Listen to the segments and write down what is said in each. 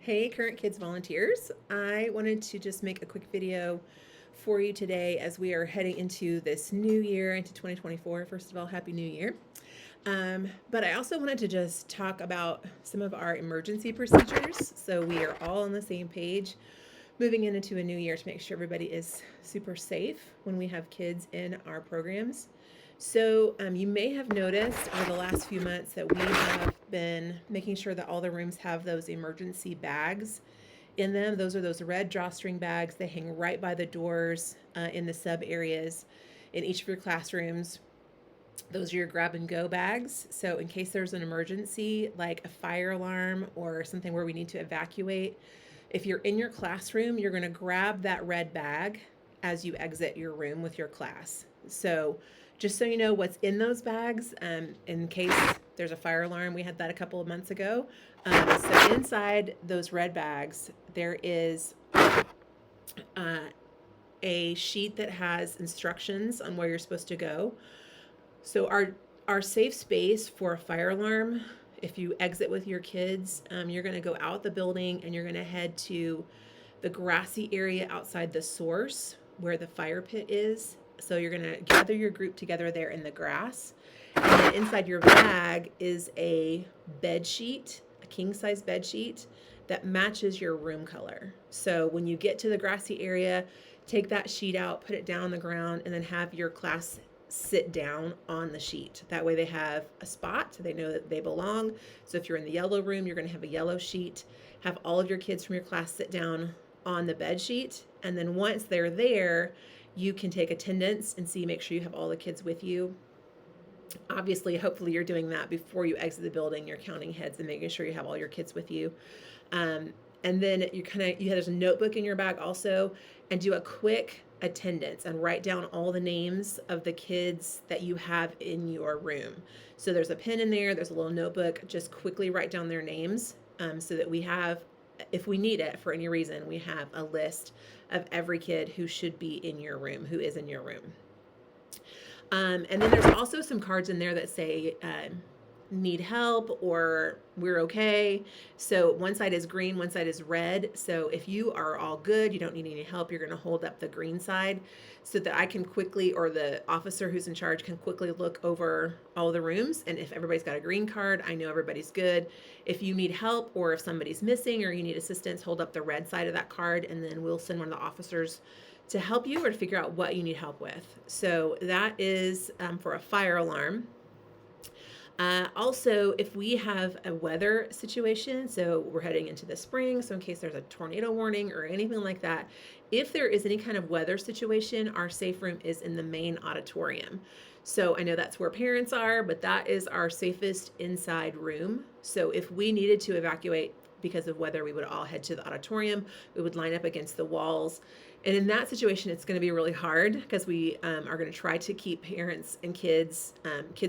Hey, Current Kids volunteers. I wanted to just make a quick video for you today as we are heading into this new year, into 2024. First of all, Happy New Year. But I also wanted to just talk about some of our emergency procedures so we are all on the same page moving into a new year to make sure everybody is super safe when we have kids in our programs. So you may have noticed over the last few months that we have been making sure that all the rooms have those emergency bags in them. Those are those red drawstring bags. They hang right by the doors in the sub areas in each of your classrooms. Those are your grab and go bags. So in case there's an emergency, like a fire alarm or something where we need to evacuate, if you're in your classroom, you're going to grab that red bag as you exit your room with your class. So just so you know what's in those bags, in case there's a fire alarm, we had that a couple of months ago. So inside those red bags, there is a sheet that has instructions on where you're supposed to go. So our safe space for a fire alarm, if you exit with your kids, you're going to go out the building and you're going to head to the grassy area outside the source where the fire pit is. So you're going to gather your group together there in the grass. And then inside your bag is a bed sheet, a king size bed sheet that matches your room color. So when you get to the grassy area, take that sheet out, put it down on the ground, and then have your class sit down on the sheet. That way they have a spot, so they know that they belong. So if you're in the yellow room, you're going to have a yellow sheet. Have all of your kids from your class sit down on the bed sheet, and then once they're there, you can take attendance and make sure you have all the kids with you. Obviously, hopefully you're doing that before you exit the building. You're counting heads and making sure you have all your kids with you. And then there's a notebook in your bag also, and do a quick attendance and write down all the names of the kids that you have in your room. So there's a pen in there, there's a little notebook, just quickly write down their names, so that we have, if we need it for any reason, we have a list of every kid who should be in your room, who is in your room. And then there's also some cards in there that say, need help or we're okay. So one side is green, one side is red. So if you are all good, you don't need any help, you're going to hold up the green side so that I can quickly, or the officer who's in charge can quickly look over all the rooms. And if everybody's got a green card, I know everybody's good. If you need help or if somebody's missing or you need assistance, hold up the red side of that card, and then we'll send one of the officers to help you or to figure out what you need help with. So that is for a fire alarm. Also, if we have a weather situation, so we're heading into the spring, so in case there's a tornado warning or anything like that, if there is any kind of weather situation, our safe room is in the main auditorium. So I know that's where parents are, but that is our safest inside room. So if we needed to evacuate because of weather, we would all head to the auditorium. We would line up against the walls. And in that situation, it's going to be really hard because we are going to try to keep parents and kids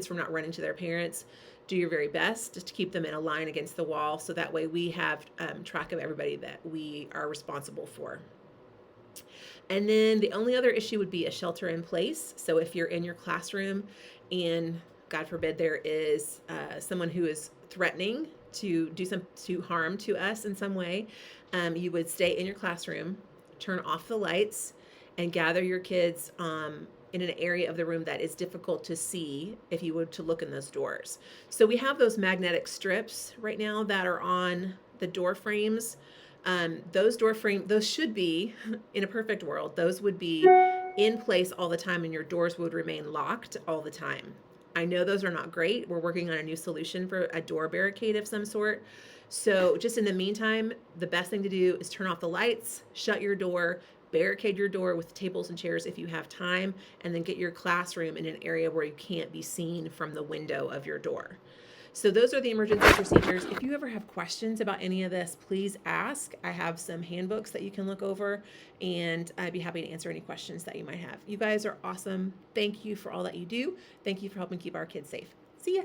from not running to their parents. Do your very best just to keep them in a line against the wall, so that way we have track of everybody that we are responsible for. And then the only other issue would be a shelter in place. So if you're in your classroom and God forbid there is someone who is threatening to do harm to us in some way, you would stay in your classroom, turn off the lights, and gather your kids in an area of the room that is difficult to see if you were to look in those doors. So we have those magnetic strips right now that are on the door frames. Those should be, in a perfect world, those would be in place all the time and your doors would remain locked all the time. I know those are not great. We're working on a new solution for a door barricade of some sort. So just in the meantime, the best thing to do is turn off the lights, shut your door, barricade your door with tables and chairs if you have time, and then get your classroom in an area where you can't be seen from the window of your door. So those are the emergency procedures. If you ever have questions about any of this, please ask. I have some handbooks that you can look over, and I'd be happy to answer any questions that you might have. You guys are awesome. Thank you for all that you do. Thank you for helping keep our kids safe. See ya.